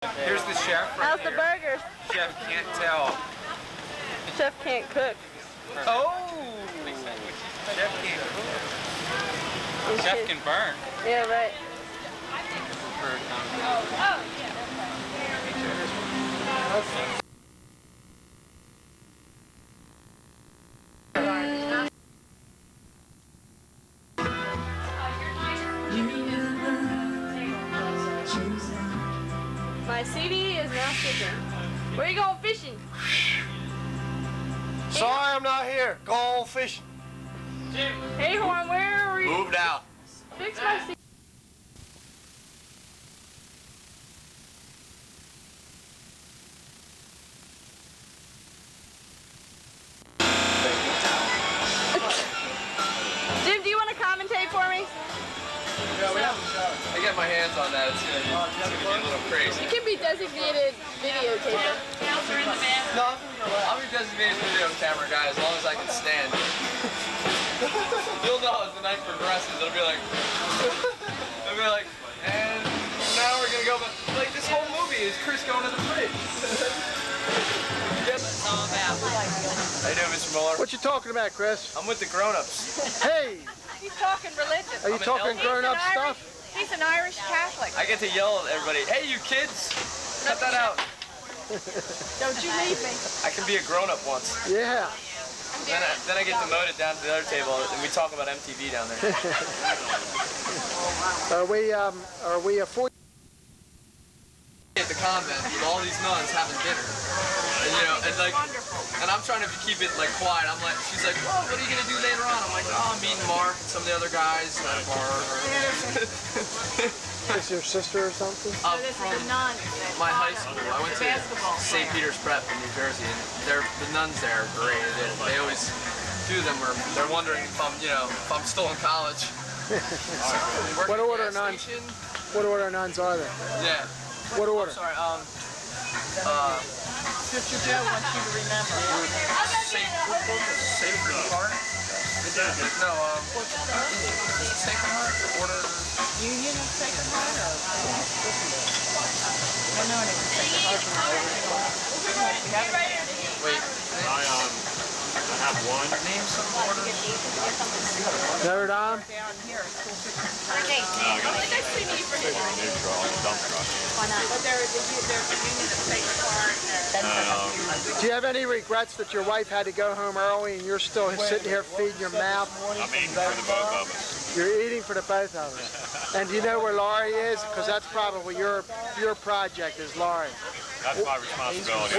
Here's the chef. Right How's the here. burgers? Chef can't tell. Chef can't cook. Oh! Chef can't cook. Chef can burn. Yeah, right. My CD is now sticking. Where you going fishing? Sorry I'm not here. Going fishing. Hey, Horn, where are you? Moved out. Fix my CD. Jim, do you want to commentate for me? I get my hands on that. It's gonna be a little crazy. You can be designated videotaper. No, I'll be designated video camera guy as long as I can stand. You'll know as the night progresses. It'll be like, and now we're gonna go. But like this whole movie is Chris going to the bridge. How you doing, Mr. Mueller? What you talking about, Chris? I'm with the grown-ups. Hey, He's talking religion. are you I'm an talking elder. grown-up He's an stuff? He's an Irish Catholic. I get to yell at everybody. Hey, you kids! Cut that out. Don't you leave me. I can be a grown-up once. Yeah. Then I get demoted down to the other table, and we talk about MTV down there. Are we a 40? At the convent with all these nuns having dinner, and you know, and like, and I'm trying to keep it like quiet. I'm like, she's like, well, what are you gonna do later on? I'm like, oh, I'm meeting Mark and some of the other guys at a bar. Is your sister or something? From my high school. I went to St. Peter's Prep in New Jersey, and the nuns there are great. They always do them, or they're wondering if I'm still in college. What order of nuns? What order of nuns are there? Yeah. What order? Sorry, Sister Joe wants you to remember. Sacred Heart? No, Sacred Heart? Order... Union of Sacred Heart? I know it is Sacred Heart. Wait. I have one. Name some order. Notre Dame? Down here, school system. But there's a Union of Sacred Heart. Do you have any regrets that your wife had to go home early and you're still sitting here feeding your mouth? I'm eating for the both of us. You're eating for the both of us. And do you know where Laurie is? Because that's probably your project is Laurie. That's my responsibility.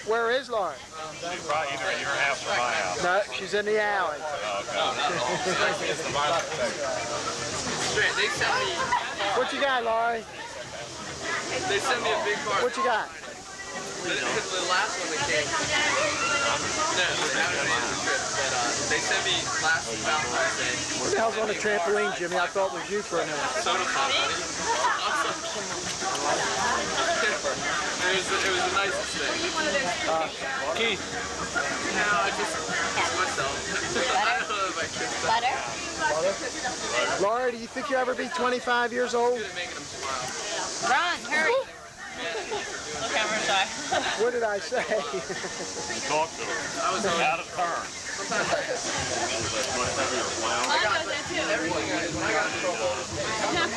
Where is Laurie? She's probably either in your house or my house. No, she's in the alley. Straight, they sent me... What you got, Laurie? They sent me a big card. What you got? The last one that came... No, they haven't made the trip, but they sent me last Valentine's Day. What the hell's on the trampoline, Jimmy? I thought it was you for a minute. Soda pop, buddy. It was the nicest thing. Keith. No, I just myself. I don't know if I could. Butter? Laurie, do you think you'll ever be 25 years old? Good at making them smile. Run, hurry. Look how much I... What did I say? Talk to her. I was Out of turn. everything when I got in trouble. We had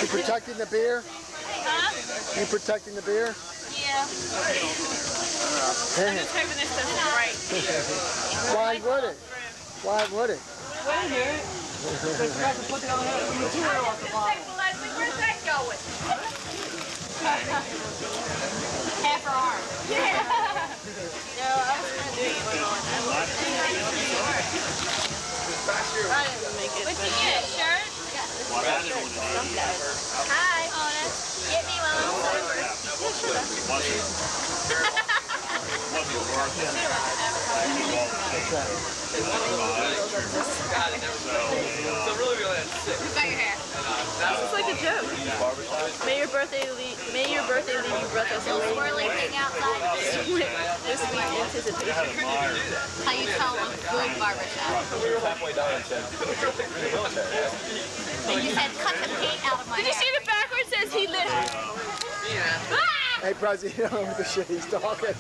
You protecting the beer? Huh? You protecting the beer? Yeah. I'm just hoping this doesn't break. Why would it? Why would it? Wait a minute. Where's that going? Half her arm. Yeah. No, I was going to do it. I didn't make it. What'd you get? A shirt? Hi. Honest. Get me So really we only had 6. one. Who's got your hair? This is like a joke. May your birthday leave you breathless and Swirling thing outside. with sweet anticipation. How you tell a good barbershop. We were halfway done and said, And you said, cut the paint out of my Did you hair. see the backwards says he lived? Yeah. Hey, Prezi, you don't know the shit he's talking.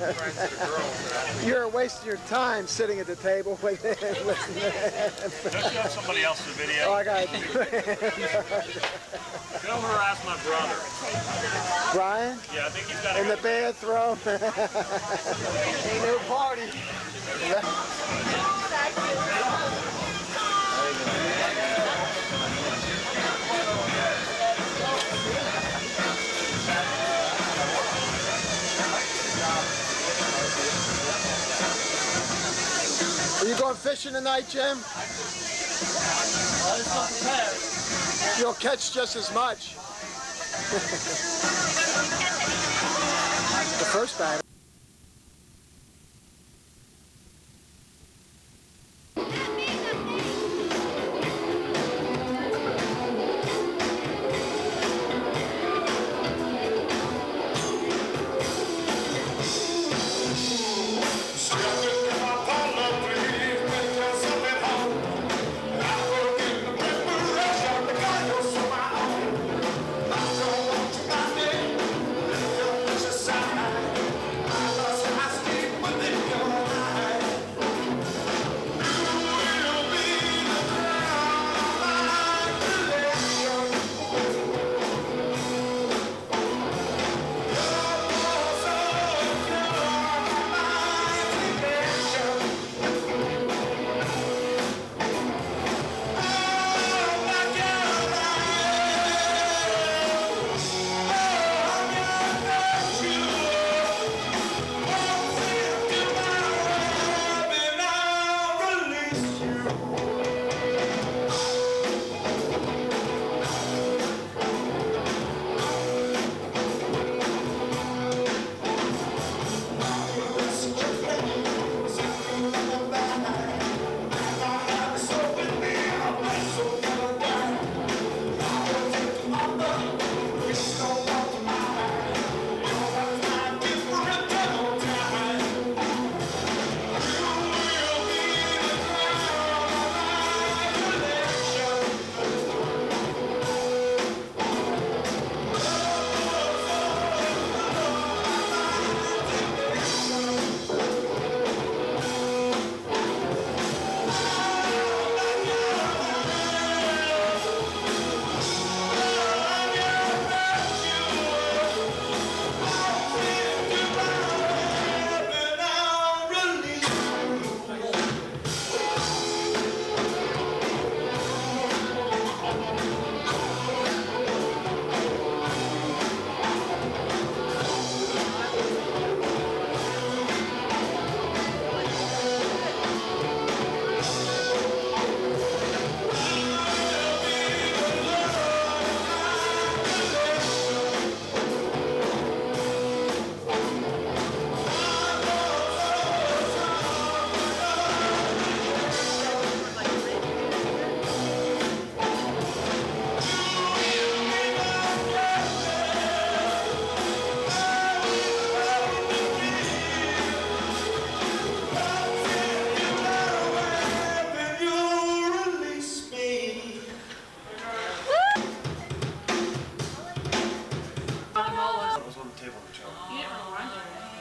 You're wasting your time sitting at the table with him, listening to him. Don't you have somebody else's video? Oh, I got it. Go harass my brother. Brian, Yeah, I think he's got to in go. the bathroom. Ain't no party. Are you going fishing tonight, Jim? You'll catch just as much. The first bag.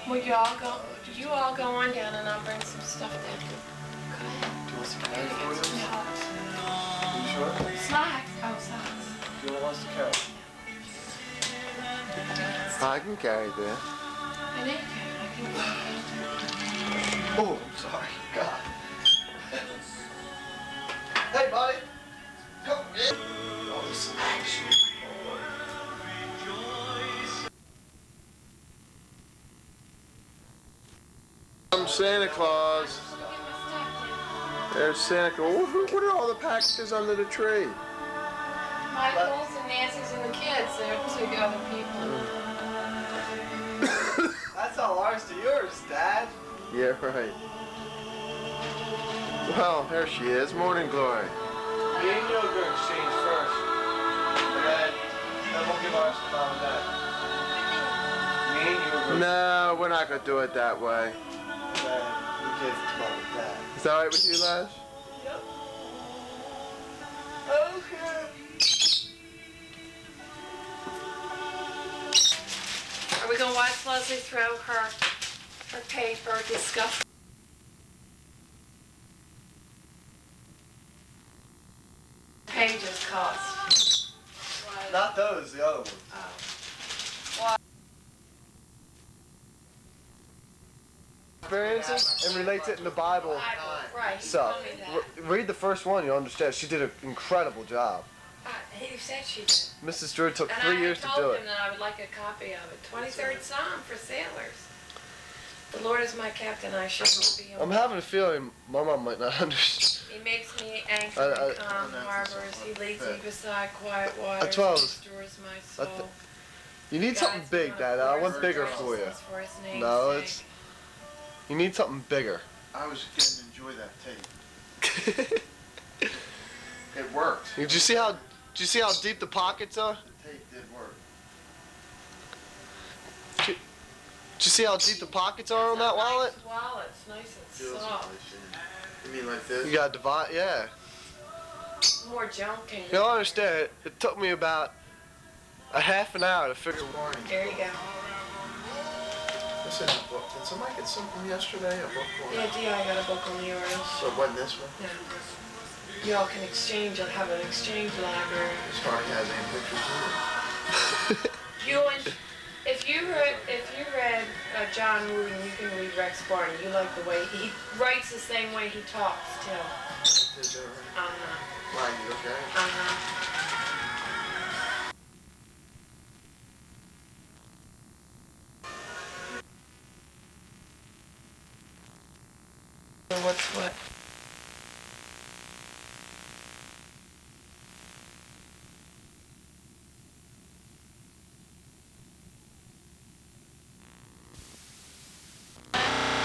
Will you all go on down and I'll bring some stuff down. Go ahead. Do you want us to carry for you? Yeah. You sure? Slacks. Oh, socks. You don't want us to carry? I can carry this. I know you can. I can go. Oh, I'm sorry. God. Hey, buddy. Come in. Oh, this action. I'm Santa Claus. There's Santa Claus. What are all the packages under the tree? Michael's and Nancy's and the kids. They're two other people. That's all ours to yours, Dad. Yeah, right. Well, there she is. Morning Glory. Me and you are going to exchange first. Then we'll give ours to Mom and Dad. Me and you. No, we're not gonna do it that way. Okay. We give it to Mom and Dad. Is that alright with you, Lash? Are we gonna watch Leslie throw her paper disgusting? Pages cost. Not those, the other ones. Experiences and relates it in the Bible. Right, he So, told me that. read the first one, you'll understand. She did an incredible job. He said she did. Mrs. Druid took And 3 years to do told it. him that I would like a copy of it. 23rd Psalm for sailors. The Lord is my captain, I shall not be I'm having a feeling my mom might not understand. He makes me anchor in calm harbors. He leads me beside quiet waters. That's what I was- Restores my soul. You need something Guides me big, on Dad. a I course want of bigger for you. righteousness for his name's No, sake. it's. You need something bigger. I was getting to enjoy that tape. It worked. Did you see how? Did you see how deep the pockets are? The tape did work. Did you see how deep the pockets are on that wallet? Nice wallet. It's nice and Feels soft. nice, yeah. You mean like this? You got to divide. Yeah. More junk in You don't understand. It took me about a half an hour to figure. There you go. This is a book. Did somebody get something yesterday? A book? Yeah, D.I. got a book on the orange. So it wasn't this one? Yeah. Y'all can exchange. I'll have an exchange library. This hardly has any pictures in it. If you read John Wooden, you can read Rex Barney. You like the way he writes the same way he talks too. Is that right? Why, you okay? So what's what?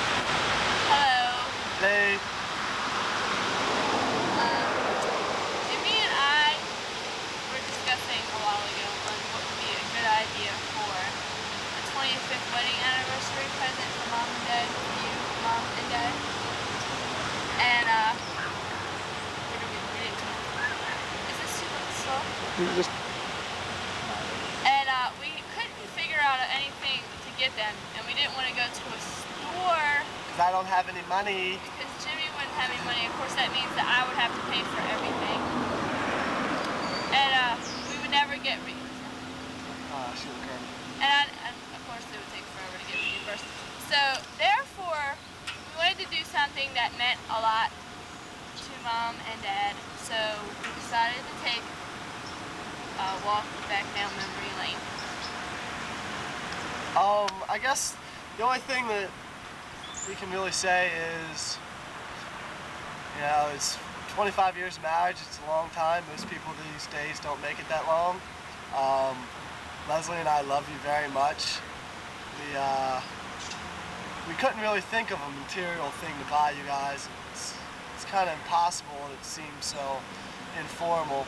Hello. Hey. Jimmy and I were discussing a while ago on what would be a good idea for a 25th wedding anniversary present for Mom and Dad, you, Mom and Dad. And, where do we read it to? Is this too slow? And, we couldn't figure out anything to get them, and we didn't want to go to a store Because I don't have any money. because Jimmy wouldn't have any money. Of course, that means that I would have to pay for everything. And, we would never get and of course, it would take forever to get reimbursed. So, therefore, we wanted to do something that meant a lot to Mom and Dad. So, we decided to take a walk back down memory lane. I guess the only thing that we can really say is, you know, it's 25 years of marriage. It's a long time. Most people these days don't make it that long. Leslie and I love you very much. We couldn't really think of a material thing to buy you guys. It's kind of impossible. It seems so informal.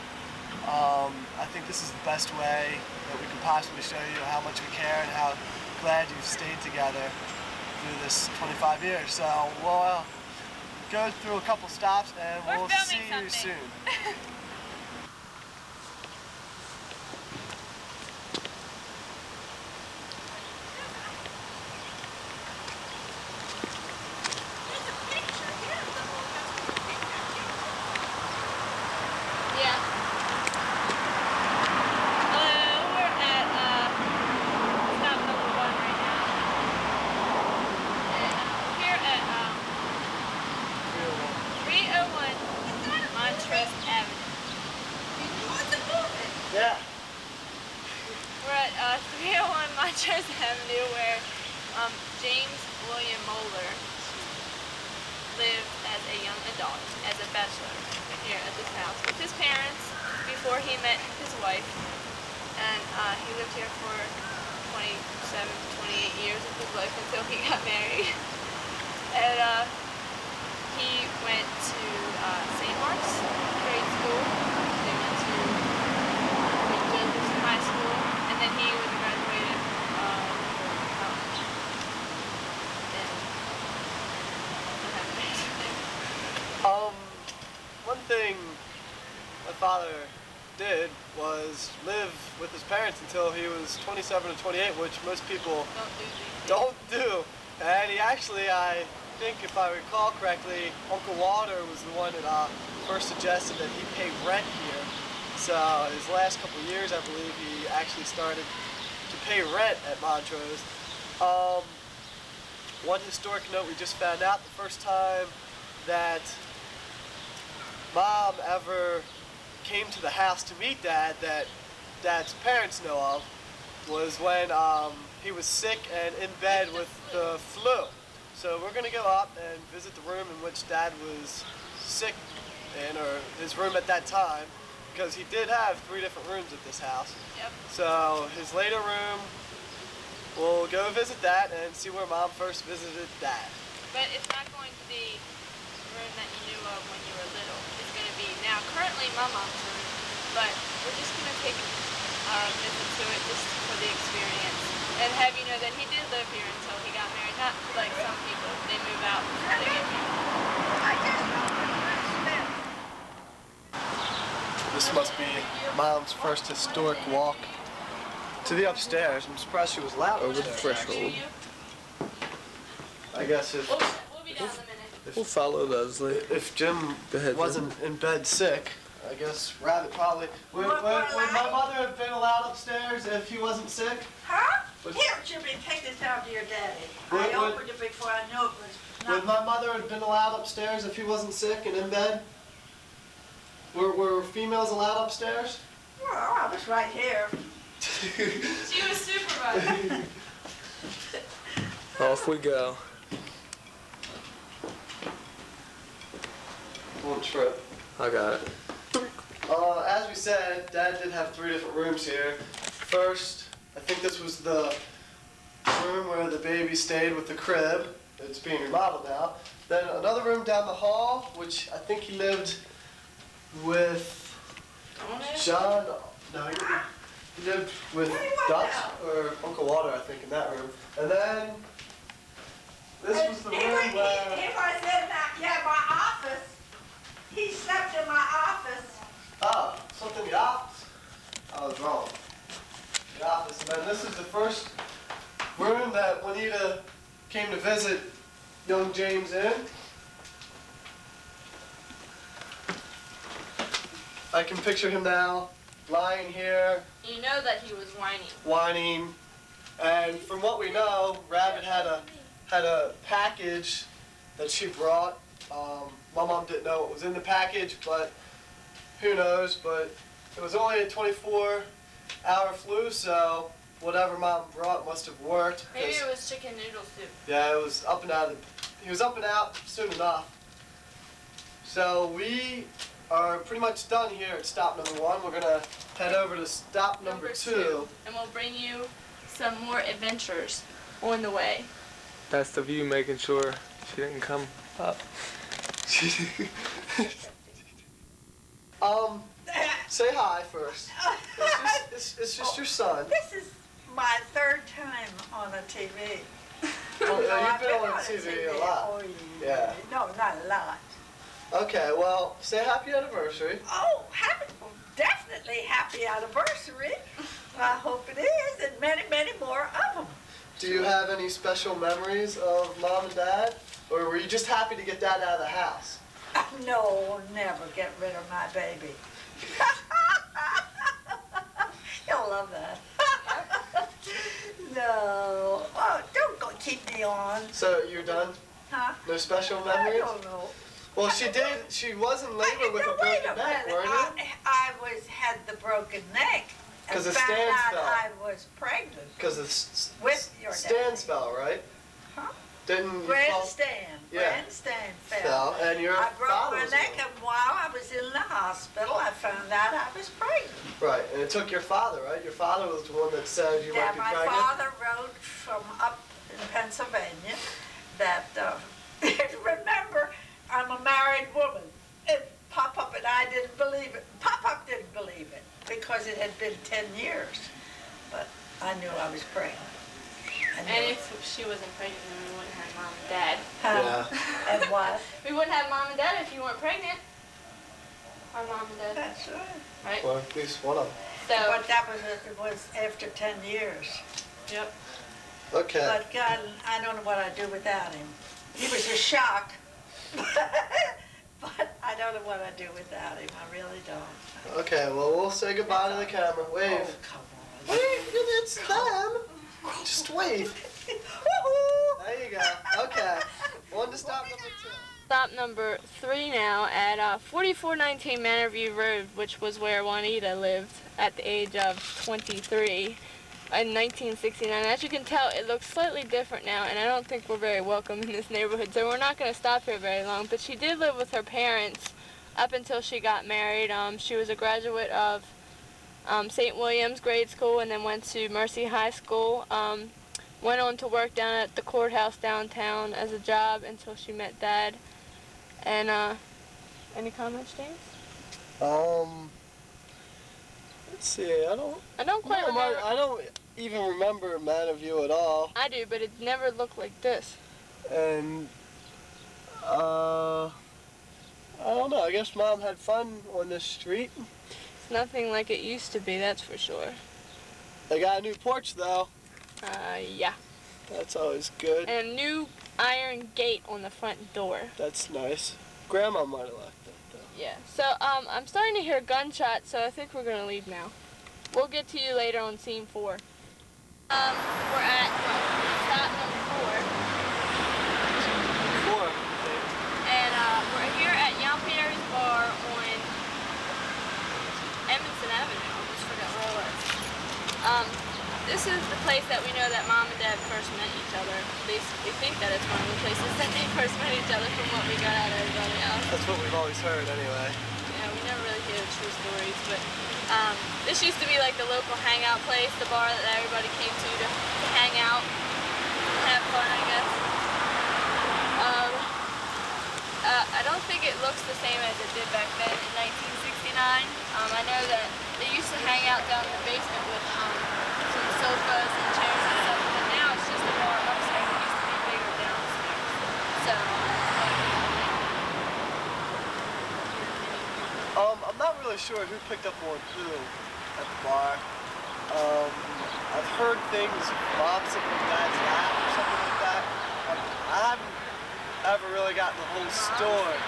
I think this is the best way that we can possibly show you how much we care and how glad you've stayed together through this 25 years. So we'll go through a couple stops and We're we'll see filming you something. soon. Yeah. Hello, we're at stop number 1 right now. And we're here at 301 Montrose Avenue. Yeah. We're at 301 Montrose Avenue where James William Moeller lived as a young adult, as a bachelor, here at this house with his parents before he met his wife. And he lived here for 27, 28 years of his life until he got married. And he went to St. Mark's Grade School. They went to St. Joseph's High School. live with his parents until he was 27 or 28, which most people Don't do these. don't do. And he actually, I think if I recall correctly, Uncle Walter was the one that first suggested that he pay rent here. So his last couple of years, I believe, he actually started to pay rent at Montrose. One historic note we just found out, the first time that Mom ever came to the house to meet Dad, that Dad's parents know of, was when he was sick and in bed with the flu. So we're going to go up and visit the room in which Dad was sick in, or his room at that time, because he did have 3 different rooms at this house. Yep. So his later room, we'll go visit that and see where Mom first visited Dad. But it's not going to be the room that you knew of when you were little. It's going to be now currently my mom's room, but we're just going to take a visit to it just for the experience. And have you know that he did live here until he got married. Not like some people, they move out before they get married. This must be Mom's first historic walk to the upstairs. I'm surprised she was allowed Over the upstairs. threshold. I guess if We'll be down in a minute. We'll follow Leslie. if Jim Go ahead, Jim. wasn't in bed sick, I guess Rabbit probably would my mother have been allowed upstairs if he wasn't sick? Huh? Would- Here, Jimmy, take this down to your daddy. Would- I would- opened it before I knew it was Would not. my mother have been allowed upstairs if he wasn't sick and in bed? Were females allowed upstairs? Well, I was right here. She was supervised. Off we go. Won't trip. I got it. As we said, Dad did have 3 different rooms here. First, I think this was the room where the baby stayed with the crib. It's being remodeled now. Then another room down the hall, which I think he lived with John. No, he lived with Dutch or Uncle Walter, I think, in that room. And then this was the He room was where. in my office. He slept in my office. Oh, something in the office. I was wrong. The office. And then this is the first room that Juanita came to visit young James in. I can picture him now, lying here, You know that he was whining. whining. And from what we know, Rabbit had a package that she brought. My mom didn't know what was in the package, but who knows? But it was only a 24-hour flu, so whatever Mom brought must have worked. Maybe 'cause- it was chicken noodle soup. yeah, it was up and out. He was up and out soon enough. So we are pretty much done here at stop number 1. We're gonna head over to stop number 2. And we'll bring you some more adventures on the way. That's the view, making sure she didn't come up. Say hi first. It's just your son. This is my 3rd time on a TV. Well, No, I've you've been on TV a lot. Oh, Yeah. No, not a lot. Okay, well, say happy anniversary. Oh, definitely happy anniversary. I hope it is, and many, many more of them. Do you have any special memories of Mom and Dad? Or were you just happy to get Dad out of the house? No, never get rid of my baby. You'll love that. No. Oh, don't go keep me on. So you're done? Huh? No special I memories? don't know. Well, she was in labor with a Wait broken a neck, minute. weren't you? I had the broken neck. 'Cause and of found Stan's out fell. I was pregnant. Because of With your Stan dad. fell, right? Huh? Didn't you fall? Grandstand. Yeah. Grandstand fell. Fell, and your I broke father my was neck, ill. and while I was in the hospital, I found out I was pregnant. Right, and it took your father, right? Your father was the one that said you Yeah, might be my pregnant. father wrote from up in Pennsylvania that, remember, I'm a married woman. And Pop-Up and I didn't believe it. Pop-Up didn't believe it because it had been 10 years. But I knew I was pregnant. I knew And it. if she wasn't pregnant, then we wouldn't have mom and dad. Yeah. And what? We wouldn't have mom and dad if you weren't pregnant. Our mom and dad, That's right. right? Well, at least one of them. So, But that was after 10 years. yep. Okay. But God, I don't know what I'd do without him. He was a shock. But I don't know what I'd do without him. I really don't. Okay, well, we'll say goodbye to the camera. Wave. Oh, come on. Wave, it's them. Just wave. There you go. Okay. One to stop number 2. Stop number 3 now at 4419 Manor View Road, which was where Juanita lived at the age of 23 in 1969. As you can tell, it looks slightly different now, and I don't think we're very welcome in this neighborhood, so we're not going to stop here very long. But she did live with her parents up until she got married. She was a graduate of St. William's Grade School and then went to Mercy High School. Went on to work down at the courthouse downtown as a job until she met Dad. And any comments, James? Let's see. I don't quite remember. I don't even remember Manor View at all. I do, but it never looked like this. And I don't know. I guess Mom had fun on this street. It's nothing like it used to be, that's for sure. They got a new porch though. Yeah. That's always good. And a new iron gate on the front door. That's nice. Grandma might have liked that though. Yeah. So I'm starting to hear gunshots, so I think we're gonna leave now. We'll get to you later on scene 4. We're at stop number 4. 4. And we're here at Jan Pierre's bar on Edmondson Avenue. I almost forgot where it was. This is the place that we know that Mom and Dad first met each other. At least we think that it's one of the places that they first met each other from what we got out of everybody else. That's what we've always heard anyway. Yeah, we never really hear the true stories, but this used to be like the local hangout place, the bar that everybody came to hang out, have fun, I guess. I don't think it looks the same as it did back then in 1969. I know that they used to hang out down in the basement with some sofas and chairs and stuff, but now it's just a bar upstairs. It used to be bigger downstairs. So, I'm not really sure who picked up on who at the bar. I've heard things, Mom sitting on Dad's lap or something like that. I haven't ever really gotten the whole story.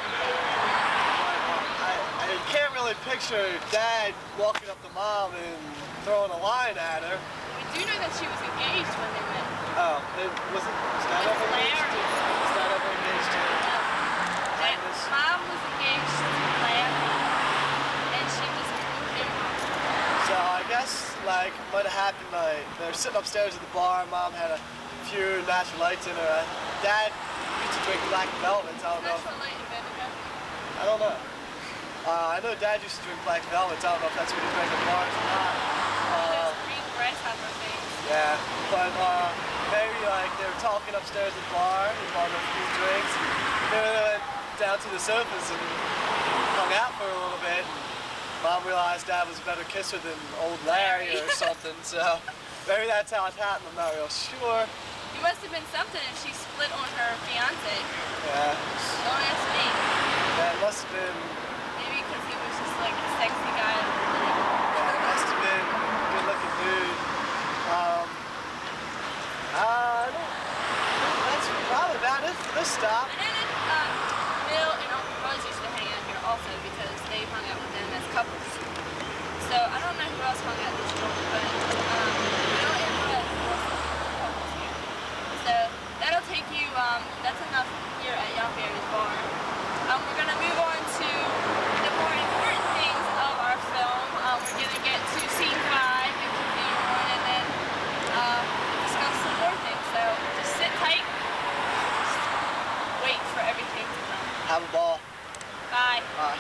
I can't really picture Dad walking up to Mom and throwing a line at her. we do know that she was engaged when they met. Oh, was Dad ever engaged? Was Dad ever engaged to Mom was engaged to Larry, and she was him. So I guess like might have happened like they're sitting upstairs at the bar. Mom had a few natural lights in her. Dad used to drink Black Velvets. I don't know. I don't know. I know Dad used to drink Black Velvets. I don't know if that's what he drank at bars or not. Those green grasshopper things. Yeah, but maybe like they were talking upstairs at the bar, they bought a few drinks, and then they went down to the sofas and hung out for a little bit. Mom realized Dad was a better kisser than old Larry or something, so maybe that's how it happened. I'm not real sure. It must have been something if she split on her fiance. Yeah. Don't ask me. Yeah, it must have been. Maybe because he was just like a sexy guy. Yeah, it must have been a good-looking dude. That's probably about it for this stop. And then Bill and Uncle Buzz used to hang out here also because they hung out with them as couples. So I don't know who else hung out this joint, but Bill and Buzz also couples here. So that'll take you, that's enough here at Jan Pierre's bar. We're going to move on to the more important things of our film. We're going to get to scene 5 and continue on and then discuss some more things. So just sit tight. Just wait for everything to come. Have a ball. Bye. Bye.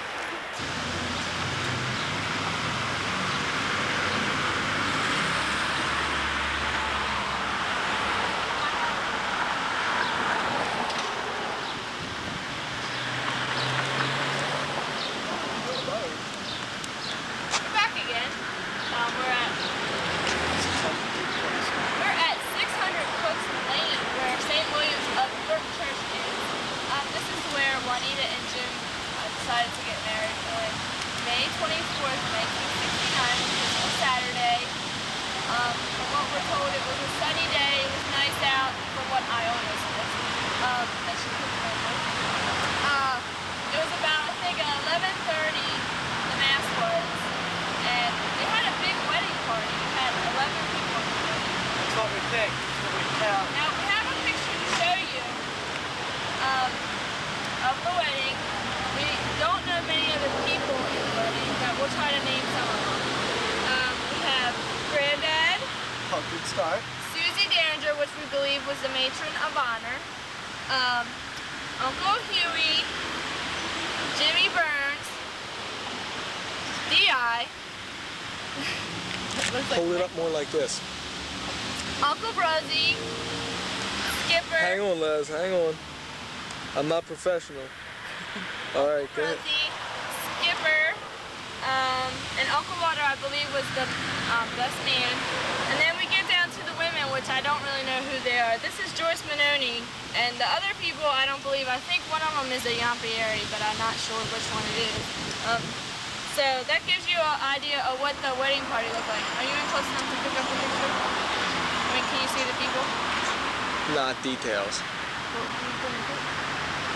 Iola's list that she put over. It was about, I think, 11:30, the mass was, and they had a big wedding party. We had 11 people in the wedding. That's what we think. That's what we count. Now, we have a picture to show you of the wedding. We don't know many of the people in the wedding, but we'll try to name some of them. We have Granddad, Oh, good start. Susie Derringer, which we believe was the matron of honor, Uncle Huey, Jimmy Burns, D.I. Hold it up more like this. Uncle Bruzzy, Skipper, Hang on, Les. Hang on. I'm not professional. All right, go ahead. Bruzzy, Skipper, and Uncle Walter, I believe, was the best man. And then we get down to the women, which I don't really know who they are. This is Joyce Manoni, and the other people I don't believe. I think one of them is a Yampieri, but I'm not sure which one it is. So that gives you an idea of what the wedding party looked like. Are you in close enough to pick up the picture? I mean, can you see the people? Not details.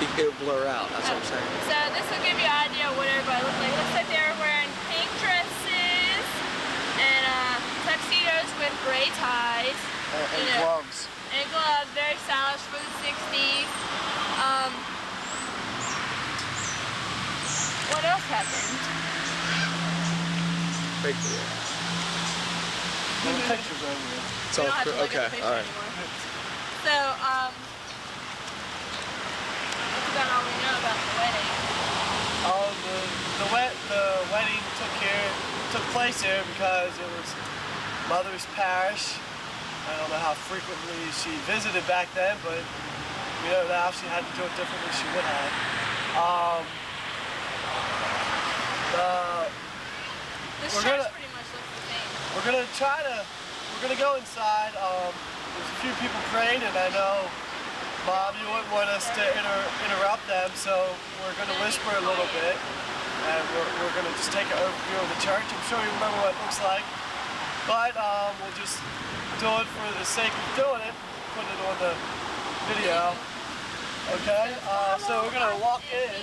It'll blur out, that's what I'm saying. So this will give you an idea of what everybody looked like. It looks like they were wearing pink dresses and tuxedos with gray ties. And gloves. And gloves, very stylish for the 60s. What else happened? Fake video. The pictures over there. It's We all don't have to look okay, at the picture all right. anymore. So, that's about all we know about the wedding. Oh, the wedding took place here because it was Mother's Parish. I don't know how frequently she visited back then, but you know now she had to do it differently. She would have. This We're church gonna- pretty much looks the same. We're gonna go inside. There's a few people praying, and I know Mom, you wouldn't want us to interrupt them, so we're gonna whisper a little bit, and we're gonna just take an overview of the church. I'm sure you remember what it looks like, but we'll just do it for the sake of doing it. Put it on the video. Okay. So we're gonna walk in.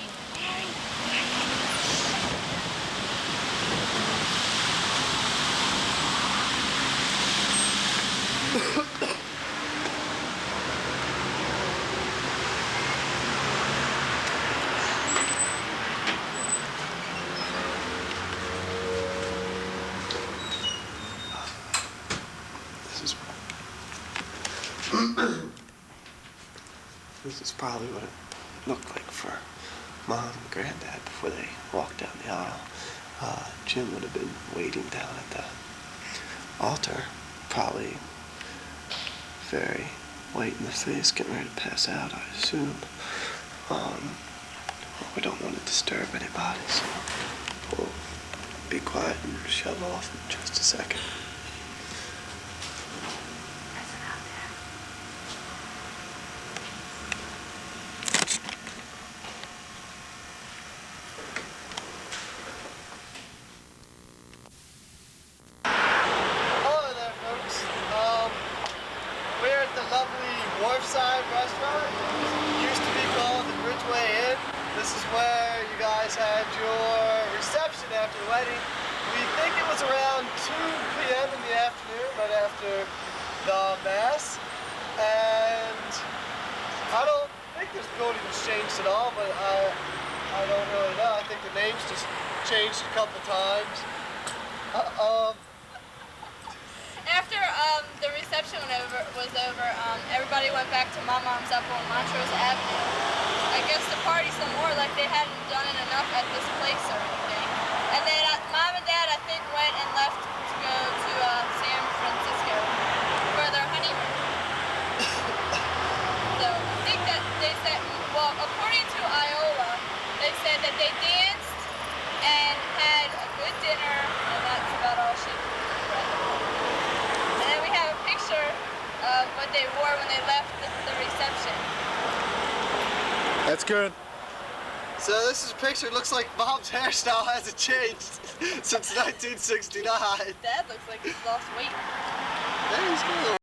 This is probably what it looked like for Mom and Granddad before they walked down the aisle. Jim would have been waiting down at the altar, probably very white in the face, getting ready to pass out, I assume. We don't want to disturb anybody, so we'll be quiet and shut off in just a second. Hello there, folks. We're at the lovely Wharfside restaurant. It used to be called the Bridgeway Inn. This is where you guys had your reception after the wedding. We think it was around 2 p.m. in the afternoon, right after the Mass. And I don't think this building was changed at all, but I don't really know. I think the name's just changed a couple times. After the reception was over, everybody went back to my mom's up on Montrose Avenue. I guess to party some more, like they hadn't done it enough at this place or anything. And then Mom and Dad, I think, went and left to go to San Francisco for their honeymoon. So I think that they said, well, according to Iola, they said that they danced and had a good dinner, and that's about all she read. And then we have a picture of what they wore when they left the reception. That's good. So this is a picture. It looks like Mom's hairstyle hasn't changed since 1969. Dad looks like he's lost weight. Yeah, he's got a little